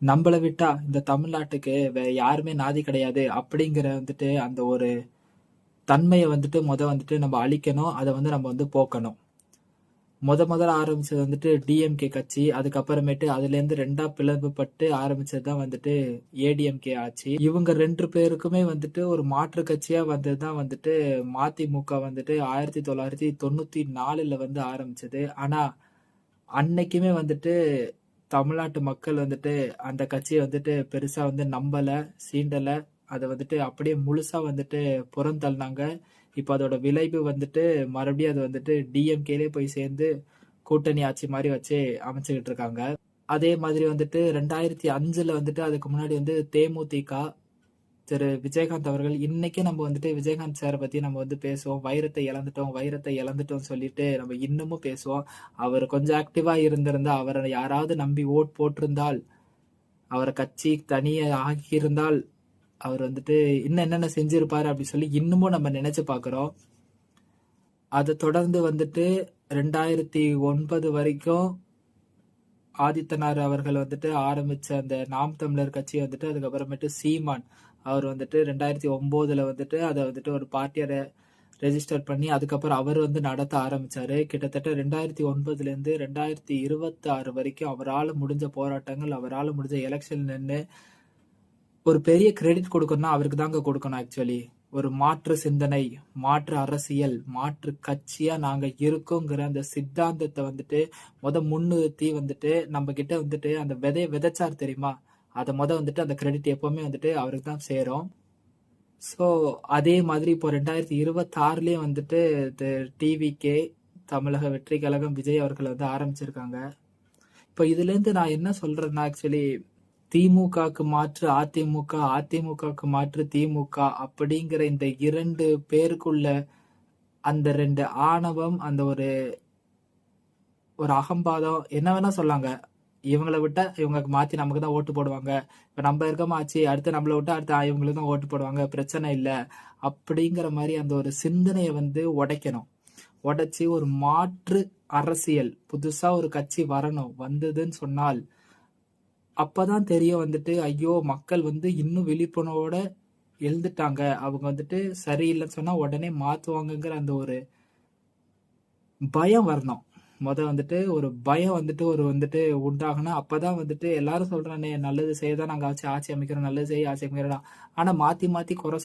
நம்மள விட்டா இந்த தமிழ்நாட்டுக்கு வேற யாருமே நாதி கிடையாது அப்படிங்கிற வந்துட்டு அந்த ஒரு தன்மைய வந்துட்டு வந்துட்டு நம்ம அழிக்கணும். அத நம்ம போக்கணும். முதல்ல ஆரம்பிச்சது வந்துட்டு டிஎம்கே கட்சி. அதுக்கப்புறமேட்டு அதுலேருந்து 2ஆ பிளவுபட்டு ஆரம்பிச்சது தான் வந்துட்டு ஏடிஎம்கே ஆட்சி. இவங்க 2 பேருக்குமே வந்துட்டு ஒரு மாற்று கட்சியா வந்தது தான் வந்துட்டு மதிமுக வந்துட்டு 1994ல ஆரம்பிச்சது. ஆனா அன்னைக்குமே வந்துட்டு தமிழ்நாட்டு மக்கள் வந்துட்டு அந்த கட்சிய வந்துட்டு பெருசா நம்பல, சீண்டல. அத வந்துட்டு அப்படியே முழுசா வந்துட்டு புறந்தள்ளினாங்க. இப்ப அதோட விளைவு வந்துட்டு மறுபடியும் அது வந்துட்டு டிஎம்கேலே போய் சேர்ந்து கூட்டணி ஆட்சி மாரி வச்சு அமைச்சுக்கிட்டு இருக்காங்க. அதே மாதிரி வந்துட்டு 2005ல வந்துட்டு அதுக்கு முன்னாடி தேமுதிக திரு விஜயகாந்த் அவர்கள் இன்னைக்கே நம்ம வந்துட்டு விஜயகாந்த் சார பத்தி நம்ம பேசுவோம். வைரத்தை இழந்துட்டோம், வைரத்தை இழந்துட்டோம்னு சொல்லிட்டு நம்ம இன்னமும் பேசுவோம். அவர் கொஞ்சம் ஆக்டிவா இருந்திருந்தா, அவர யாராவது நம்பி ஓட் போட்டிருந்தால், அவர கட்சி தனியா ஆக்கியிருந்தால், அவர் வந்துட்டு இன்னும் என்னென்ன செஞ்சிருப்பாரு அப்படி சொல்லி இன்னமும் நம்ம நினைச்சு பார்க்கிறோம். அதை தொடர்ந்து வந்துட்டு 2009 வரைக்கும் ஆதித்தனார் அவர்கள் வந்துட்டு ஆரம்பிச்ச அந்த நாம் தமிழர் கட்சி வந்துட்டு அதுக்கப்புறமேட்டு சீமான் அவர் வந்துட்டு 2009ல வந்துட்டு அதை வந்துட்டு ஒரு பார்ட்டியை ரெஜிஸ்டர் பண்ணி அதுக்கப்புறம் அவர் நடத்த ஆரம்பிச்சாரு. கிட்டத்தட்ட 2009ல இருந்து 2026 வரைக்கும் அவரால் முடிஞ்ச போராட்டங்கள், அவரால் முடிஞ்ச எலெக்ஷன் நின்று ஒரு பெரிய கிரெடிட் கொடுக்கணும்னா அவருக்கு தாங்க கொடுக்கணும். ஆக்சுவலி ஒரு மாற்று சிந்தனை, மாற்று அரசியல், மாற்று கட்சியா நாங்க இருக்கோங்கிற அந்த சித்தாந்தத்தை வந்துட்டு முன்னிறுத்தி வந்துட்டு நம்ம கிட்ட வந்துட்டு அந்த விதைய விதைச்சார் தெரியுமா, அதை வந்துட்டு அந்த கிரெடிட் எப்பவுமே வந்துட்டு அவருக்கு தான் சேரும். ஸோ அதே மாதிரி இப்போ 2026லயும் வந்துட்டு டிவிகே தமிழக வெற்றி கழகம் விஜய் அவர்கள் ஆரம்பிச்சிருக்காங்க. இப்போ இதுல இருந்து நான் என்ன சொல்றேன்னா, ஆக்சுவலி திமுகக்கு மாற்று அதிமுக, அதிமுகக்கு மாற்று திமுக அப்படிங்கிற இந்த 2 பேருக்குள்ள அந்த 2 ஆணவம், அந்த ஒரு அகம்பாதம் என்ன வேணா சொல்லாங்க. இவங்களை விட்டா இவங்களுக்கு மாத்தி நமக்கு தான் ஓட்டு போடுவாங்க. இப்ப நம்ம இருக்கோமா ஆச்சு, அடுத்து நம்மளை விட்டா அடுத்து இவங்களுக்கு தான் ஓட்டு போடுவாங்க, பிரச்சனை இல்லை அப்படிங்கிற மாதிரி அந்த ஒரு சிந்தனையை உடைக்கணும். உடைச்சி ஒரு மாற்று அரசியல் புதுசா ஒரு கட்சி வரணும். வந்ததுன்னு சொன்னால் அப்பதான் தெரியும் வந்துட்டு ஐயோ மக்கள் இன்னும் விழிப்புணர்வோட எழுந்துட்டாங்க, அவங்க வந்துட்டு சரியில்லைன்னு சொன்னா உடனே மாத்துவாங்கங்கிற அந்த ஒரு பயம் வரணும். வந்துட்டு ஒரு பயம் ஒரு உண்டாகணும். அப்பதான் வந்துட்டு எல்லாரும் சொல்றானே நல்லது செய்யதான் நாங்க ஆட்சி அமைக்கிறோம், நல்லது செய்ய ஆட்சி அமைக்கிறோம். ஆனா மாத்தி மாத்தி குறை